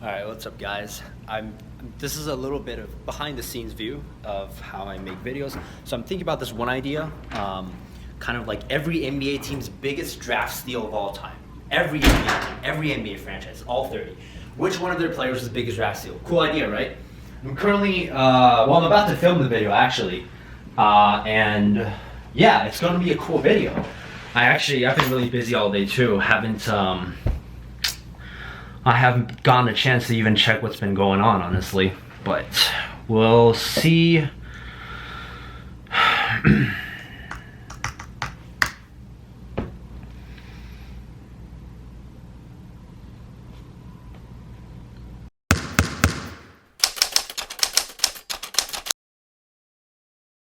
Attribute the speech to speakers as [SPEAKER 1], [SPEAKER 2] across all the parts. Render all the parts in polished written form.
[SPEAKER 1] All right, what's up, guys? This is a little bit of behind the scenes view of how I make videos. So I'm thinking about this one idea, kind of like every NBA team's biggest draft steal of all time. Every NBA team, every NBA franchise, all 30. Which one of their players is the biggest draft steal? Cool idea, right? I'm currently, I'm about to film the video actually, and yeah, it's gonna be a cool video. I've been really busy all day too. I haven't gotten a chance to even check what's been going on, honestly, but we'll see.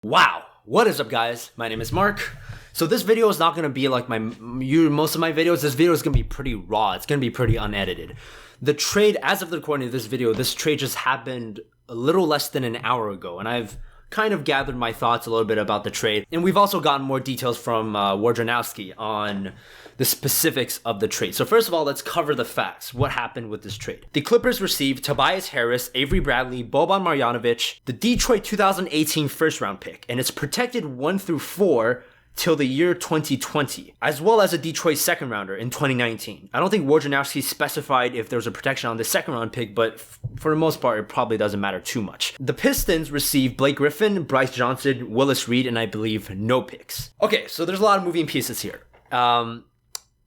[SPEAKER 1] Wow, what is up, guys? My name is Mark. So this video is not going to be like most of my videos. This video is going to be pretty raw. It's going to be pretty unedited. The trade, as of the recording of this video, this trade just happened a little less than an hour ago, and I've kind of gathered my thoughts a little bit about the trade. And we've also gotten more details from Wojnarowski on the specifics of the trade. So first of all, let's cover the facts. What happened with this trade? The Clippers received Tobias Harris, Avery Bradley, Boban Marjanovic, the Detroit 2018 first round pick, and it's protected 1 through 4 till the year 2020, as well as a Detroit second rounder in 2019. I don't think Wojnarowski specified if there was a protection on the second round pick, but for the most part, it probably doesn't matter too much. The Pistons received Blake Griffin, Bryce Johnson, Willis Reed, and I believe no picks. Okay, so there's a lot of moving pieces here. And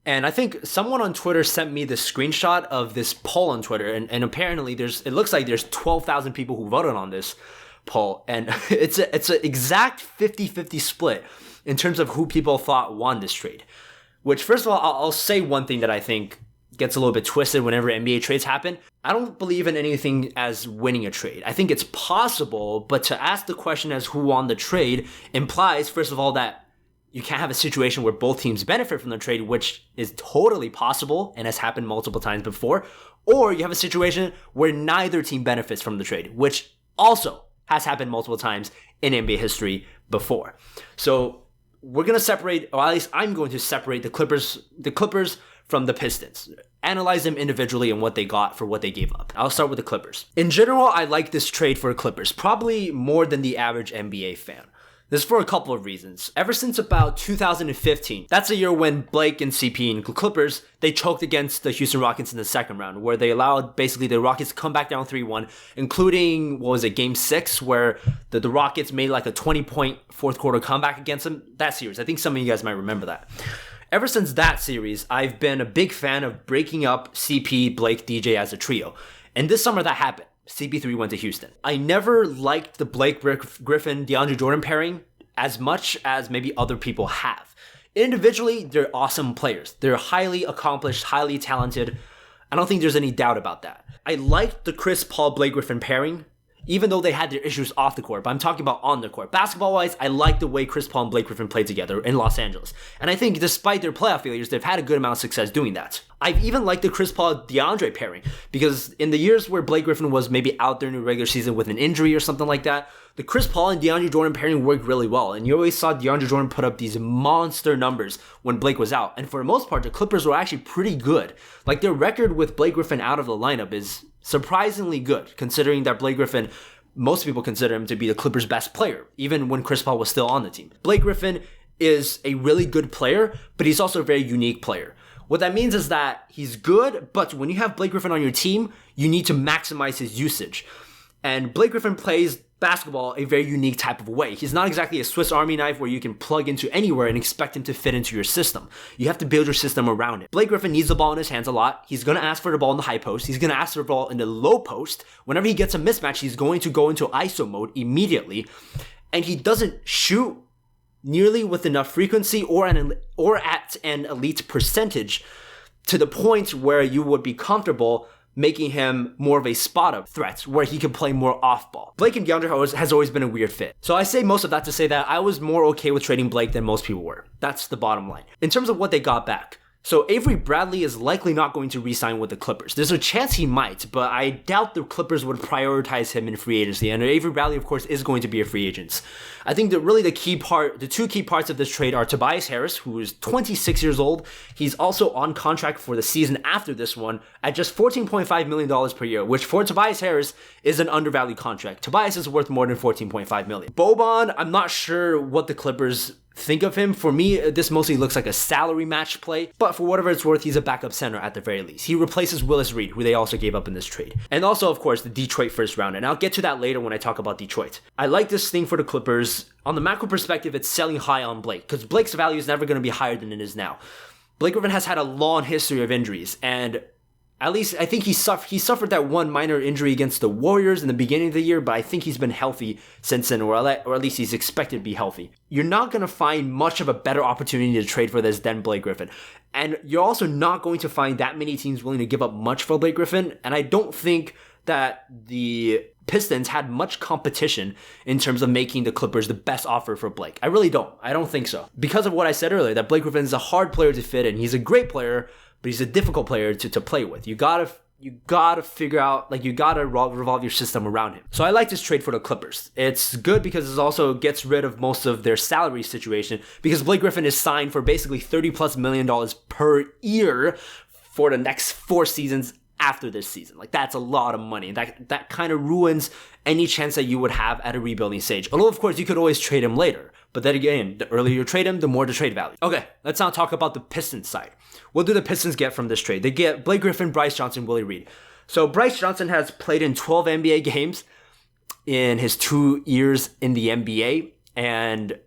[SPEAKER 1] I think someone on Twitter sent me the screenshot of this poll on Twitter, and apparently it looks like there's 12,000 people who voted on this poll, and it's an exact 50-50 split in terms of who people thought won this trade. Which, first of all, I'll say one thing that I think gets a little bit twisted whenever NBA trades happen. I don't believe in anything as winning a trade. I think it's possible, but to ask the question as who won the trade implies, first of all, that you can't have a situation where both teams benefit from the trade, which is totally possible and has happened multiple times before. Or you have a situation where neither team benefits from the trade, which also has happened multiple times in NBA history before. So we're going to separate, or at least I'm going to separate the Clippers from the Pistons. Analyze them individually and what they got for what they gave up. I'll start with the Clippers. In general, I like this trade for the Clippers, probably more than the average NBA fan. This is for a couple of reasons. Ever since about 2015, that's a year when Blake and CP and Clippers, they choked against the Houston Rockets in the second round, where they allowed basically the Rockets to come back down 3-1, including, game 6, where the Rockets made like a 20-point fourth quarter comeback against them. That series, I think some of you guys might remember that. Ever since that series, I've been a big fan of breaking up CP, Blake, DJ as a trio. And this summer that happened. CP3 went to Houston. I never liked the Blake Griffin, DeAndre Jordan pairing as much as maybe other people have. Individually, they're awesome players. They're highly accomplished, highly talented. I don't think there's any doubt about that. I liked the Chris Paul Blake Griffin pairing, even though they had their issues off the court, but I'm talking about on the court. Basketball-wise, I like the way Chris Paul and Blake Griffin played together in Los Angeles. And I think despite their playoff failures, they've had a good amount of success doing that. I've even liked the Chris Paul-DeAndre pairing, because in the years where Blake Griffin was maybe out there in the regular season with an injury or something like that, the Chris Paul and DeAndre Jordan pairing worked really well. And you always saw DeAndre Jordan put up these monster numbers when Blake was out. And for the most part, the Clippers were actually pretty good. Like, their record with Blake Griffin out of the lineup is surprisingly good, considering that Blake Griffin, most people consider him to be the Clippers' best player, even when Chris Paul was still on the team. Blake Griffin is a really good player, but he's also a very unique player. What that means is that he's good, but when you have Blake Griffin on your team, you need to maximize his usage. And Blake Griffin plays basketball a very unique type of way. He's not exactly a Swiss Army knife where you can plug into anywhere and expect him to fit into your system. You have to build your system around it. Blake Griffin needs the ball in his hands a lot. He's going to ask for the ball in the high post. He's going to ask for the ball in the low post. Whenever he gets a mismatch, he's going to go into ISO mode immediately. And he doesn't shoot nearly with enough frequency or at an elite percentage to the point where you would be comfortable making him more of a spot-up threat where he can play more off-ball. Blake and DeAndre has always been a weird fit. So I say most of that to say that I was more okay with trading Blake than most people were. That's the bottom line. In terms of what they got back, So Avery Bradley is likely not going to re-sign with the Clippers. There's a chance he might, but I doubt the Clippers would prioritize him in free agency. And Avery Bradley, of course, is going to be a free agent. I think that really the two key parts of this trade are Tobias Harris, who is 26 years old. He's also on contract for the season after this one at just $14.5 million per year, which for Tobias Harris is an undervalued contract. Tobias is worth more than $14.5 million. Boban, I'm not sure what the Clippers think of him. For me, this mostly looks like a salary match play, but for whatever it's worth, he's a backup center at the very least. He replaces Willis Reed, who they also gave up in this trade. And also, of course, the Detroit first round, and I'll get to that later when I talk about Detroit. I like this thing for the Clippers. On the macro perspective, it's selling high on Blake, because Blake's value is never going to be higher than it is now. Blake Griffin has had a long history of injuries, and at least I think he suffered that one minor injury against the Warriors in the beginning of the year, but I think he's been healthy since then, or at least he's expected to be healthy. You're not going to find much of a better opportunity to trade for this than Blake Griffin. And you're also not going to find that many teams willing to give up much for Blake Griffin, and I don't think that the Pistons had much competition in terms of making the Clippers the best offer for Blake. I really don't. I don't think so. Because of what I said earlier, that Blake Griffin is a hard player to fit in. He's a great player, but he's a difficult player to play with. You gotta figure out, like, you gotta revolve your system around him. So I like this trade for the Clippers. It's good because it also gets rid of most of their salary situation, because Blake Griffin is signed for basically $30+ million per year for the next 4 seasons after this season. Like, that's a lot of money. That kind of ruins any chance that you would have at a rebuilding stage. Although, of course, you could always trade him later. But then again, the earlier you trade him, the more the trade value. Okay, let's now talk about the Pistons side. What do the Pistons get from this trade? They get Blake Griffin, Bryce Johnson, Willie Reed. So Bryce Johnson has played in 12 NBA games in his 2 years in the NBA, and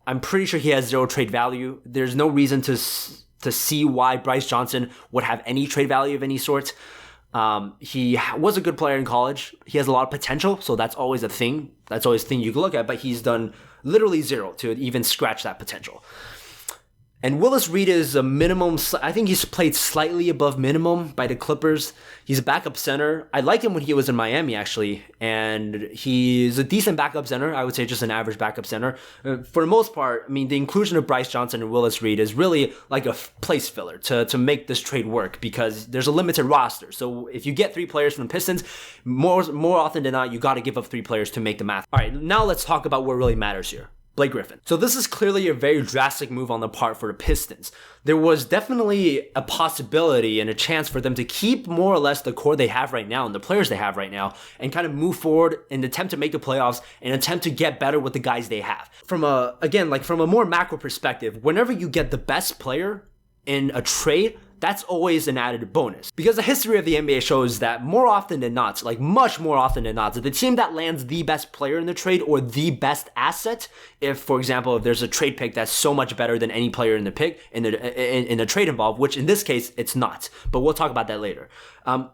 [SPEAKER 1] I'm pretty sure he has 0 trade value. There's no reason to see why Bryce Johnson would have any trade value of any sort. He was a good player in college. He has a lot of potential, so that's always a thing. That's always a thing you can look at, but he's done literally 0 to even scratch that potential. And Willis Reed is a minimum. I think he's played slightly above minimum by the Clippers. He's a backup center. I liked him when he was in Miami, actually. And he's a decent backup center. I would say just an average backup center. For the most part, I mean, the inclusion of Bryce Johnson and Willis Reed is really like a place filler to make this trade work, because there's a limited roster. So if you get 3 players from the Pistons, more often than not, you got to give up 3 players to make the math. All right, now let's talk about what really matters here. Blake Griffin. So this is clearly a very drastic move on the part for the Pistons. There was definitely a possibility and a chance for them to keep more or less the core they have right now and the players they have right now, and kind of move forward and attempt to make the playoffs and attempt to get better with the guys they have. From a more macro perspective, whenever you get the best player in a trade, that's always an added bonus. Because the history of the NBA shows that more often than not, like much more often than not, the team that lands the best player in the trade or the best asset, if, for example, if there's a trade pick that's so much better than any player in the pick in the trade involved, which in this case it's not, but we'll talk about that later.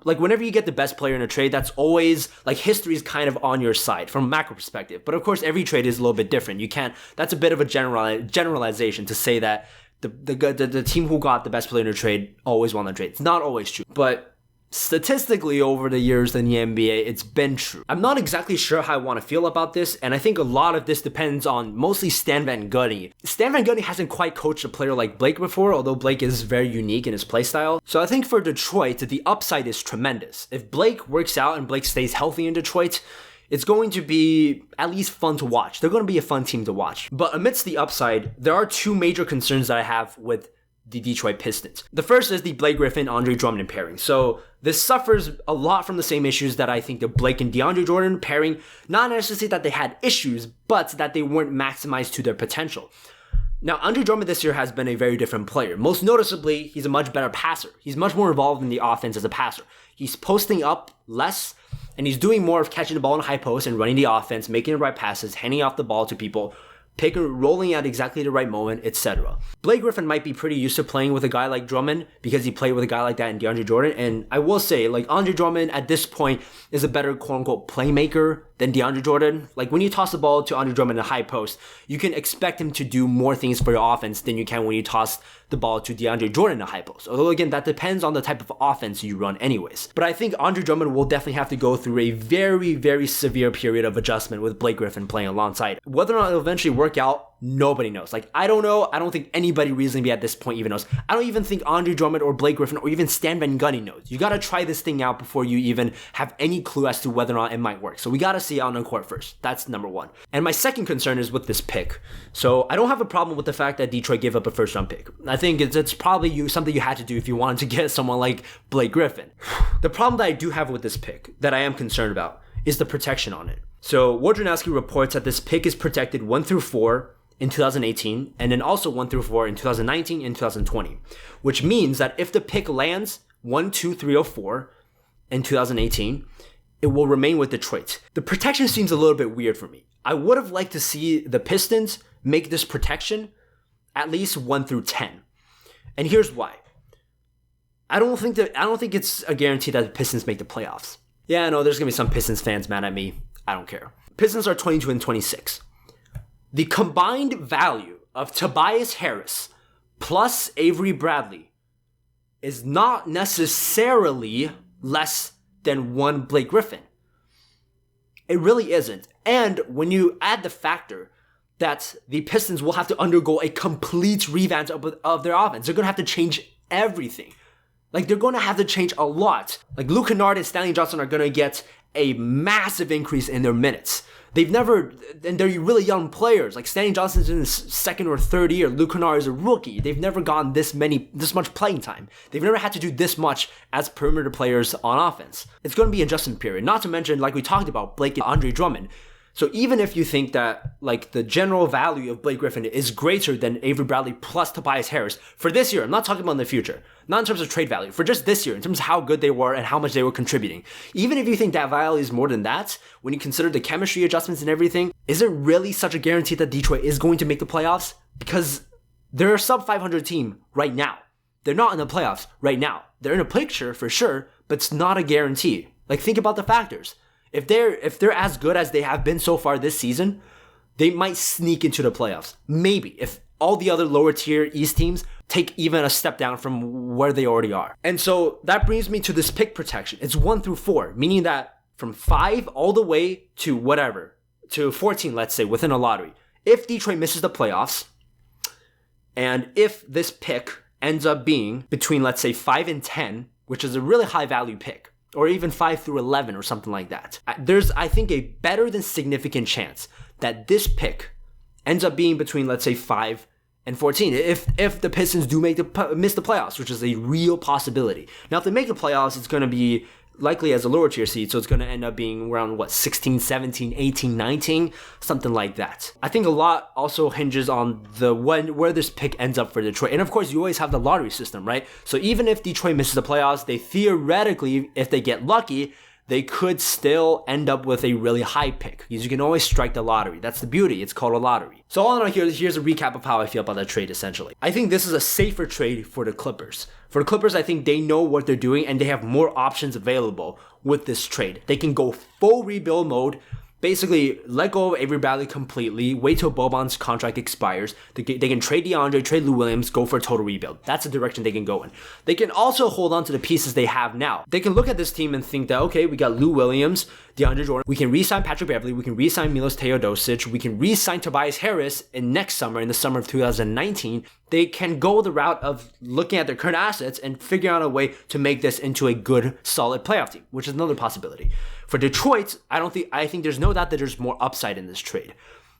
[SPEAKER 1] Like whenever you get the best player in a trade, that's always like history is kind of on your side from a macro perspective. But of course, every trade is a little bit different. You can't. That's a bit of a generalization to say that the team who got the best player in a trade always won the trade. It's not always true, but statistically over the years in the NBA, it's been true. I'm not exactly sure how I want to feel about this, and I think a lot of this depends on mostly Stan Van Gundy. Stan Van Gundy hasn't quite coached a player like Blake before, although Blake is very unique in his playstyle. So I think for Detroit, the upside is tremendous. If Blake works out and Blake stays healthy in Detroit, it's going to be at least fun to watch. They're going to be a fun team to watch. But amidst the upside, there are 2 major concerns that I have with the Detroit Pistons. The first is the Blake Griffin, Andre Drummond pairing. So this suffers a lot from the same issues that I think the Blake and DeAndre Jordan pairing, not necessarily that they had issues, but that they weren't maximized to their potential. Now, Andre Drummond this year has been a very different player. Most noticeably, he's a much better passer. He's much more involved in the offense as a passer. He's posting up less, and he's doing more of catching the ball in high post and running the offense, making the right passes, handing off the ball to people, rolling at exactly the right moment, etc. Blake Griffin might be pretty used to playing with a guy like Drummond because he played with a guy like that in DeAndre Jordan. And I will say, like, Andre Drummond at this point is a better quote-unquote playmaker than DeAndre Jordan. Like, when you toss the ball to Andre Drummond in a high post, you can expect him to do more things for your offense than you can when you toss the ball to DeAndre Jordan in a high post. Although, again, that depends on the type of offense you run anyways. But I think Andre Drummond will definitely have to go through a very, very severe period of adjustment with Blake Griffin playing alongside. Whether or not it'll eventually work out, Nobody knows. Like, I don't know. I don't think anybody reasonably at this point even knows. I don't even think Andre Drummond or Blake Griffin or even Stan Van Gundy knows. You got to try this thing out before you even have any clue as to whether or not it might work. So we got to see it on the court first. That's number one. And my second concern is with this pick. So I don't have a problem with the fact that Detroit gave up a first round pick. I think it's probably something you had to do if you wanted to get someone like Blake Griffin. The problem that I do have with this pick that I am concerned about is the protection on it. So Wojnarowski reports that this pick is protected 1 through 4 in 2018, and then also 1 through 4 in 2019 and 2020, which means that if the pick lands 1, 2, 3, or 4 in 2018, it will remain with Detroit. The protection seems a little bit weird for me. I would have liked to see the Pistons make this protection at least 1 through 10. And here's why. I don't think it's a guarantee that the Pistons make the playoffs. Yeah, I know there's going to be some Pistons fans mad at me. I don't care. Pistons are 22 and 26. The combined value of Tobias Harris plus Avery Bradley is not necessarily less than 1 Blake Griffin. It really isn't. And when you add the factor that the Pistons will have to undergo a complete revamp of their offense, they're going to have to change everything. Like, they're going to have to change a lot. Like, Luke Kennard and Stanley Johnson are going to get a massive increase in their minutes. And they're really young players. Like, Stanley Johnson's in his second or third year. Luke Kennard is a rookie. They've never gotten this much playing time. They've never had to do this much as perimeter players on offense. It's going to be an adjustment period. Not to mention, like we talked about, Blake and Andre Drummond. So even if you think that, like, the general value of Blake Griffin is greater than Avery Bradley plus Tobias Harris for this year, I'm not talking about in the future, not in terms of trade value, for just this year, in terms of how good they were and how much they were contributing. Even if you think that value is more than that, when you consider the chemistry adjustments and everything, is it really such a guarantee that Detroit is going to make the playoffs? Because they're a sub 500 team right now. They're not in the playoffs right now. They're in a picture for sure, but it's not a guarantee. Like, think about the factors. If they're as good as they have been so far this season, they might sneak into the playoffs. Maybe, if all the other lower tier East teams take even a step down from where they already are. And so that brings me to this pick protection. It's 1 through 4, meaning that from 5 all the way to 14, let's say, within a lottery. If Detroit misses the playoffs, and if this pick ends up being between, let's say, 5 and 10, which is a really high value pick, or even 5 through 11 or something like that, there's, I think, a better than significant chance that this pick ends up being between, let's say, 5 and 14. If the Pistons do miss the playoffs, which is a real possibility. Now, if they make the playoffs, it's going to be likely as a lower tier seed, so it's going to end up being around, 16, 17, 18, 19, something like that. I think a lot also hinges on where this pick ends up for Detroit. And of course, you always have the lottery system, right? So even if Detroit misses the playoffs, they theoretically, if they get lucky, they could still end up with a really high pick, because you can always strike the lottery. That's the beauty. It's called a lottery. So all in all, here's a recap of how I feel about that trade, essentially. I think this is a safer trade for the Clippers. For the Clippers, I think they know what they're doing, and they have more options available with this trade. They can go full rebuild mode, basically let go of Avery Bradley completely, wait till Boban's contract expires. They can trade DeAndre, trade Lou Williams, go for a total rebuild. That's the direction they can go in. They can also hold on to the pieces they have now. They can look at this team and think that, okay, we got Lou Williams, DeAndre Jordan, we can re-sign Patrick Beverley, we can re-sign Milos Teodosic, we can re-sign Tobias Harris in the summer of 2019. They can go the route of looking at their current assets and figure out a way to make this into a good, solid playoff team, which is another possibility. For Detroit, I think there's no doubt that there's more upside in this trade.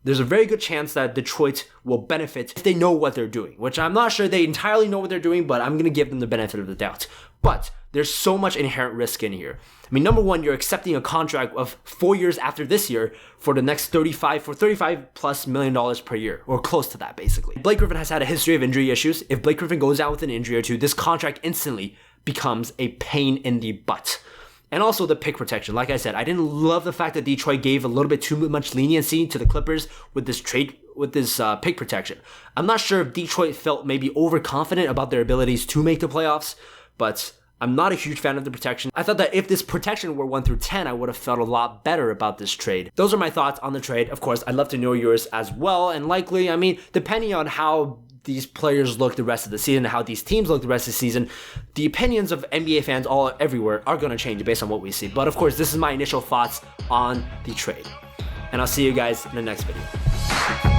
[SPEAKER 1] There's a very good chance that Detroit will benefit if they know what they're doing, which I'm not sure they entirely know what they're doing, but I'm going to give them the benefit of the doubt. But there's so much inherent risk in here. I mean, number one, you're accepting a contract of 4 years after this year for the next 35 plus $1 million per year, or close to that, basically. Blake Griffin has had a history of injury issues. If Blake Griffin goes out with an injury or two, this contract instantly becomes a pain in the butt. And also the pick protection. Like I said, I didn't love the fact that Detroit gave a little bit too much leniency to the Clippers with this trade, with this pick protection. I'm not sure if Detroit felt maybe overconfident about their abilities to make the playoffs, but I'm not a huge fan of the protection. I thought that if this protection were 1 through 10, I would have felt a lot better about this trade. Those are my thoughts on the trade. Of course, I'd love to know yours as well. And likely, I mean, depending on how these players look the rest of the season, how these teams look the rest of the season, the opinions of NBA fans all everywhere are going to change based on what we see. But of course, this is my initial thoughts on the trade. And I'll see you guys in the next video.